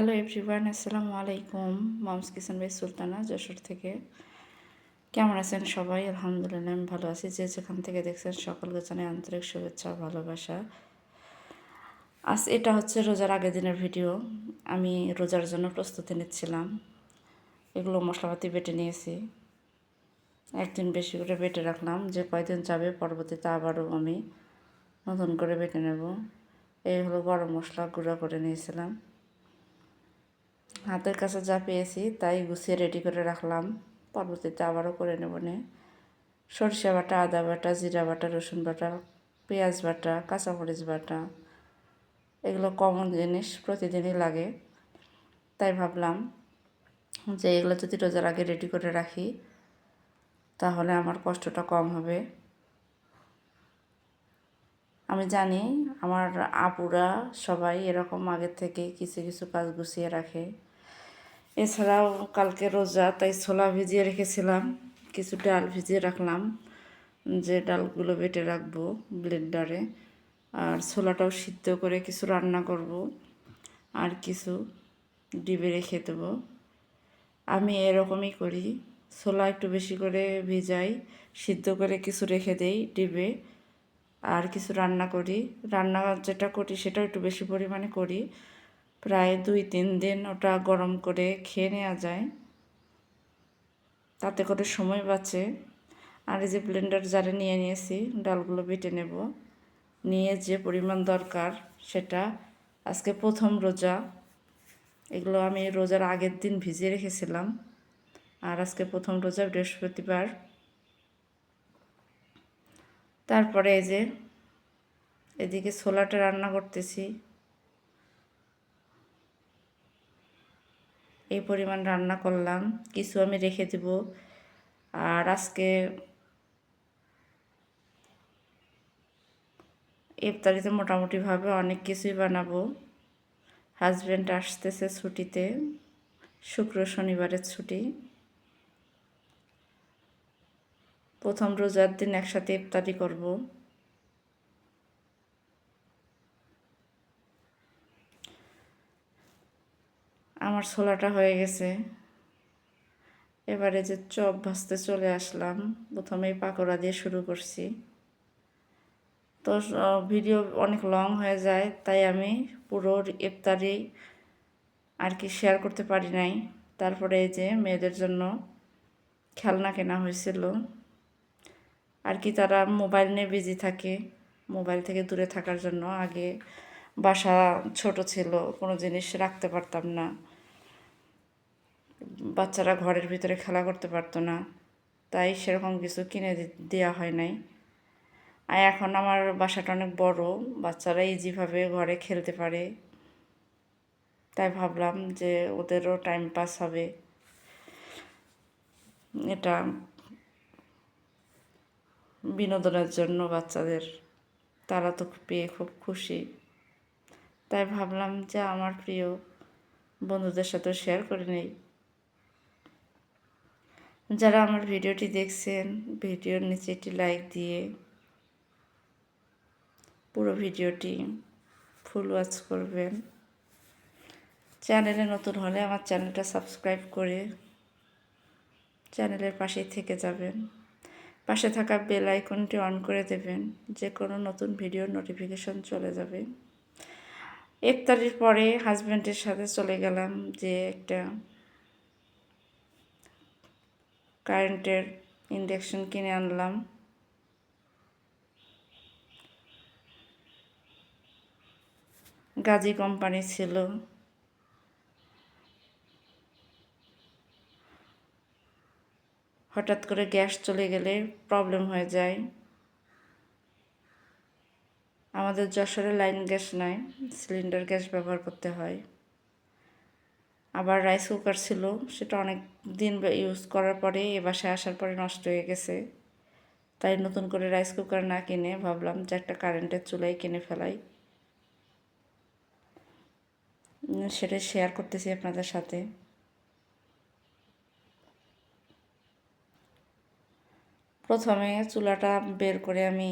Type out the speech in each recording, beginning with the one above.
Hello everyone, আসসালামু আলাইকুম। Mom's kitchen by Sultana, Jessore থেকে। কেমন আছেন সবাই? আলহামদুলিল্লাহ আমি ভালো আছি। যে যেখান থেকে দেখছেন সকলকে জানাই আন্তরিক শুভেচ্ছা ভালোবাসা। আজ এটা হচ্ছে রোজার আগের দিনের ভিডিও। আমি রোজার জন্য প্রস্তুতি নিচ্ছিলাম। এগুলো মশলাপাতি বেটে নিয়েছি। একদিন বেশি করে বেটে রাখলাম, যে কয়দিন যাবে পরবর্তীতে আবারও আমি নতুন করে বেটে নেব। এই হলো গরম মশলা গুঁড়া করে নিয়েছিলাম। হাতের কাছে যা পেয়েছি তাই গুছিয়ে রেডি করে রাখলাম, পরবর্তীতে আবারও করে নেব। সরিষা বাটা, আদা বাটা, জিরা বাটা, রসুন বাটা, পেঁয়াজ বাটা, কাঁচামরিচ বাটা, এগুলো কমন জিনিস, প্রতিদিনই লাগে। তাই ভাবলাম যে এগুলো যদি রোজার আগে রেডি করে রাখি তাহলে আমার কষ্টটা কম হবে। আমি জানি আমার আপুরা সবাই এরকম আগের থেকে কিছু কিছু কাজ গুছিয়ে রাখে। এছাড়াও কালকে রোজা, তাই ছোলা ভিজিয়ে রেখেছিলাম, কিছু ডাল ভিজিয়ে রাখলাম, যে ডালগুলো বেটে রাখবো ব্লেন্ডারে। আর ছোলাটাও সিদ্ধ করে কিছু রান্না করব, আর কিছু ডিবে রেখে দেবো। আমি এরকমই করি, ছোলা একটু বেশি করে ভিজাই, সিদ্ধ করে কিছু রেখে দেই ডিবে, আর কিছু রান্না করি। রান্না যেটা করি সেটাও একটু বেশি পরিমাণে করি, প্রায় 2-3 দিন ওটা গরম করে খেয়ে নেওয়া যায়, তাতে করে সময় বাঁচে। আর এই যে ব্লেন্ডার জারে নিয়ে নিয়েছি, ডালগুলো বেটে নেব, নিয়ে যে পরিমাণ দরকার সেটা। আজকে প্রথম রোজা, এগুলো আমি রোজার আগের দিন ভিজিয়ে রেখেছিলাম, আর আজকে প্রথম রোজা, বৃহস্পতিবার। তারপরে এই যে এদিকে ছোলাটা রান্না করতেছি, এই পরিমাণ রান্না করলাম, কিছু আমি রেখে দেব। আর আজকে ইফতারিতে মোটামুটিভাবে অনেক কিছুই বানাবো। হাজব্যান্ড আসতেছে ছুটিতে, শুক্র শনিবারের ছুটি। প্রথম রোজার দিন একসাথে ইফতারি করব। আমার ছোলাটা হয়ে গেছে, এবারে যে চপ ভাজতে চলে আসলাম। প্রথমেই পাকোড়া দিয়ে শুরু করছি, তো ভিডিও অনেক লং হয়ে যায়, তাই আমি পুরো ইফতারি আর কি শেয়ার করতে পারি নাই। তারপরে এই যে মেয়েদের জন্য খেলনা কেনা হয়েছিল, আর কি তারা মোবাইল নিয়ে বিজি থাকে, মোবাইল থেকে দূরে থাকার জন্য। আগে বাসা ছোট ছিল, কোনো জিনিস রাখতে পারতাম না, বাচ্চারা ঘরের ভিতরে খেলা করতে পারতো না, তাই সেরকম কিছু কিনে দেওয়া হয় নাই। আর এখন আমার বাসাটা অনেক বড়, বাচ্চারা ইজিভাবে ঘরে খেলতে পারে, তাই ভাবলাম যে ওদেরও টাইম পাস হবে, এটা বিনোদনের জন্য বাচ্চাদের, তারা তো পেয়ে খুব খুশি। তাই ভাবলাম যে আমার প্রিয় বন্ধুদের সাথে শেয়ার করে নেই। যারা আমার ভিডিওটি দেখছেন, ভিডিওর নিচে একটি লাইক দিয়ে পুরো ভিডিওটি ফুল ওয়াচ করবেন। চ্যানেলে নতুন হলে আমার চ্যানেলটা সাবস্ক্রাইব করে চ্যানেলের পাশেই থেকে যাবেন। পাশে থাকা বেল আইকনটি অন করে দেবেন, যে কোনো নতুন ভিডিওর নোটিফিকেশন চলে যাবে। ইফতারির পরে হাজব্যান্ডের সাথে চলে গেলাম যে একটা কারেন্টের ইন্ডাকশন কিনে আনলাম। গাজী কোম্পানি ছিল। হঠাৎ করে গ্যাস চলে গেলে প্রবলেম হয়ে যায়। আমাদের যশোরে লাইন গ্যাস নাই, সিলিন্ডার গ্যাস ব্যবহার করতে হয়। আবার রাইস কুকার ছিল, সেটা অনেক দিন ইউজ করার পরে এ বাসায় আসার পরে নষ্ট হয়ে গেছে, তাই নতুন করে রাইস কুকার না কিনে ভাবলাম যে একটা কারেন্টের চুলাই কিনে ফেলাই। সেটা শেয়ার করতেছি আপনাদের সাথে। প্রথমে চুলাটা বের করে আমি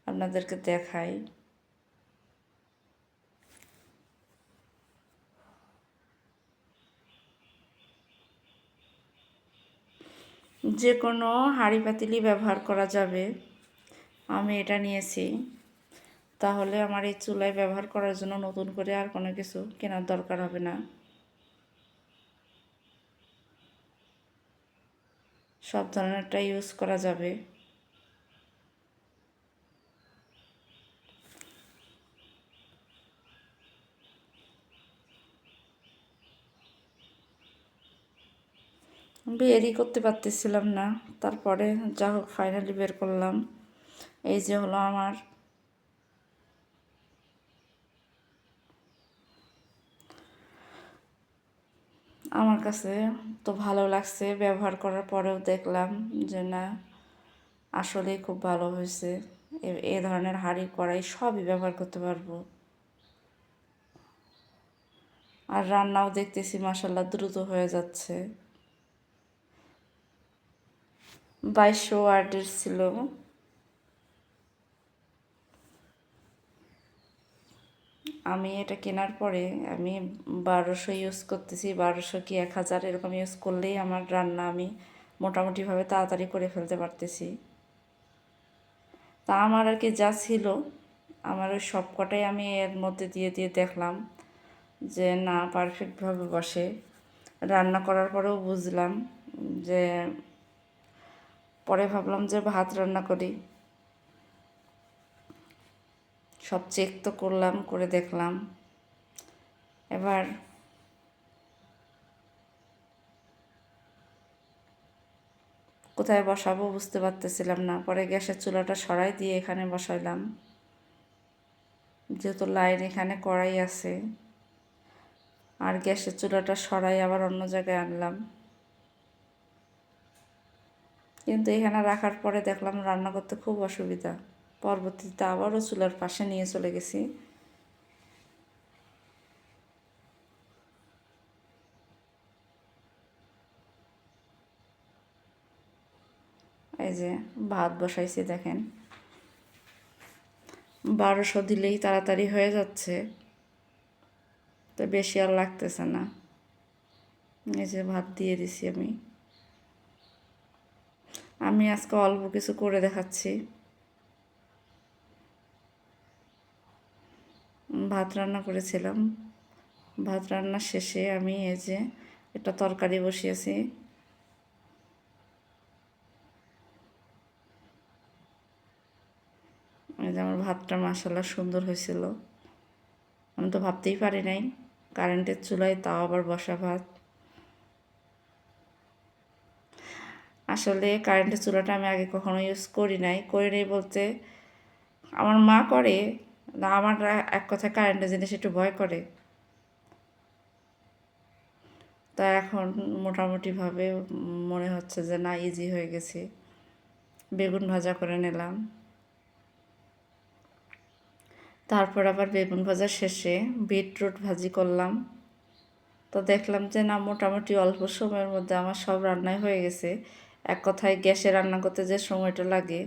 আপনাদেরকে দেখাই। যে কোনো হাঁড়ি পাতিলই ব্যবহার করা যাবে। আমি এটা নিয়েছি, তাহলে আমার এই চুলায় ব্যবহার করার জন্য নতুন করে আর কোনো কিছু কেনার দরকার হবে না। সব ধরনেরটা ইউজ করা যাবে। বেরই করতে পারতেছিলাম না, তারপরে যা হোক ফাইনালি বের করলাম। এই যে হলো আমার কাছে তো ভালো লাগছে। ব্যবহার করার পরেও দেখলাম যে না, আসলেই খুব ভালো হয়েছে। এ ধরনের হাঁড়ি কড়াই সবই ব্যবহার করতে পারবো। আর রান্নাও দেখতেছি মাশাআল্লাহ দ্রুত হয়ে যাচ্ছে। 2200 ওয়াটের ছিল। আমি এটা কেনার পরে আমি 1200 ইউজ করতেছি। 1200 কি 1000 এরকম ইউজ করলেই আমার রান্না আমি মোটামুটিভাবে তাড়াতাড়ি করে ফেলতে পারতেছি। তা আমার আর কি যা ছিল, আমার ওই সব কটাই আমি এর মধ্যে দিয়ে দিয়ে দেখলাম যে না, পারফেক্টভাবে বসে। রান্না করার পরেও বুঝলাম যে, পরে ভাবলাম যে ভাত রান্না করি। সব চেক তো করলাম, করে দেখলাম। এবার কোথায় বসাবো বুঝতে পারতেছিলাম না। পরে গ্যাসের চুলাটা সরাই দিয়ে এখানে বসাইলাম, যেহেতু লাইন এখানে কড়াই আছে। আর গ্যাসের চুলাটা সরাই আবার অন্য জায়গায় আনলাম, কিন্তু এখানে রাখার পরে দেখলাম রান্না করতে খুব অসুবিধা। পরবর্তীতে আবারও চুলার পাশে নিয়ে চলে গেছি। এই যে ভাত বসাইছি দেখেন, 1200 দিলেই তাড়াতাড়ি হয়ে যাচ্ছে, তো বেশি আর লাগতেছে না। এই যে ভাত দিয়ে দিছি আমি আজকে অল্প কিছু করে দেখাচ্ছি। ভাত রান্না করেছিলাম, ভাত রান্না শেষে আমি এই যে একটা তরকারি বসিয়েছি। এই যে আমার ভাতটা মাশাআল্লাহ সুন্দর হয়েছিল। আমি তো ভাবতেই পারি নাই কারেন্টের চুলায়, তাও আবার বসা ভাত। আসলে কারেন্টের চুলাটা আমি আগে কখনো ইউজ করি নাই বলতে আমার মা করে না। আমার এক কথায় কারেন্টের জিনিস একটু ভয় করে। তা এখন মোটামুটিভাবে মনে হচ্ছে যে না, ইজি হয়ে গেছে। বেগুন ভাজা করে নিলাম, তারপর আবার বেগুন ভাজা শেষে বিটরুট ভাজি করলাম। তো দেখলাম যে না, মোটামুটি অল্প সময়ের মধ্যে আমার সব রান্নাই হয়ে গেছে। এক কথায় গ্যাসে রান্না করতে যে সময়টা লাগে,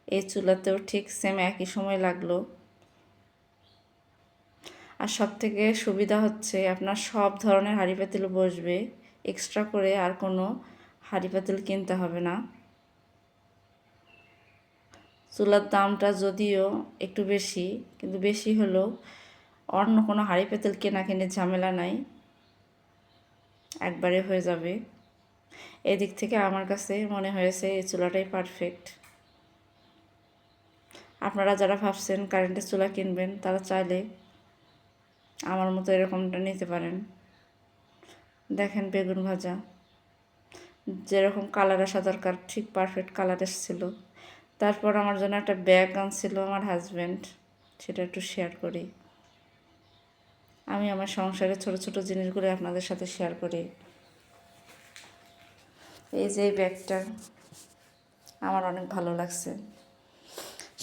এই চুলাতেও ঠিক সেম একই সময় লাগলো। আর সব থেকে সুবিধা হচ্ছে আপনার সব ধরনের হাঁড়ি পাতিল বসবে, এক্সট্রা করে আর কোনো হাঁড়ি পাতিল কিনতে হবে না। চুলার দামটা যদিও একটু বেশি, কিন্তু বেশি হলেও অন্য কোনো হাঁড়ি পাতিল কেনাকিনি ঝামেলা নাই, একবারে হয়ে যাবে। এদিক থেকে আমার কাছে মনে হয়েছে এই চুলাটাই পারফেক্ট। আপনারা যারা ভাবছেন কারেন্টের চুলা কিনবেন, তারা চাইলে আমার মতো এরকমটা নিতে পারেন। দেখেন বেগুন ভাজা যেরকম কালার আসা দরকার ঠিক পারফেক্ট কালার এসেছিল। তারপর আমার জন্য একটা ব্যাগ আনছিল আমার হাজব্যান্ড, সেটা একটু শেয়ার করি। আমি আমার সংসারের ছোট ছোট জিনিসগুলো আপনাদের সাথে শেয়ার করি। এই যে ব্যাগটা আমার অনেক ভালো লাগছে।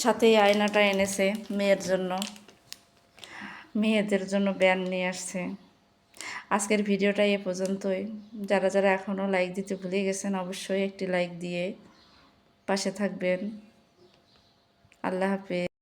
সাথে এই আয়নাটা এনেছে মেয়ের জন্য, মেয়েদের জন্য ব্যান নিয়ে আসছে। আজকের ভিডিওটা এ পর্যন্তই। যারা যারা এখনও লাইক দিতে ভুলে গেছেন, অবশ্যই একটি লাইক দিয়ে পাশে থাকবেন। আল্লাহ হাফেজ।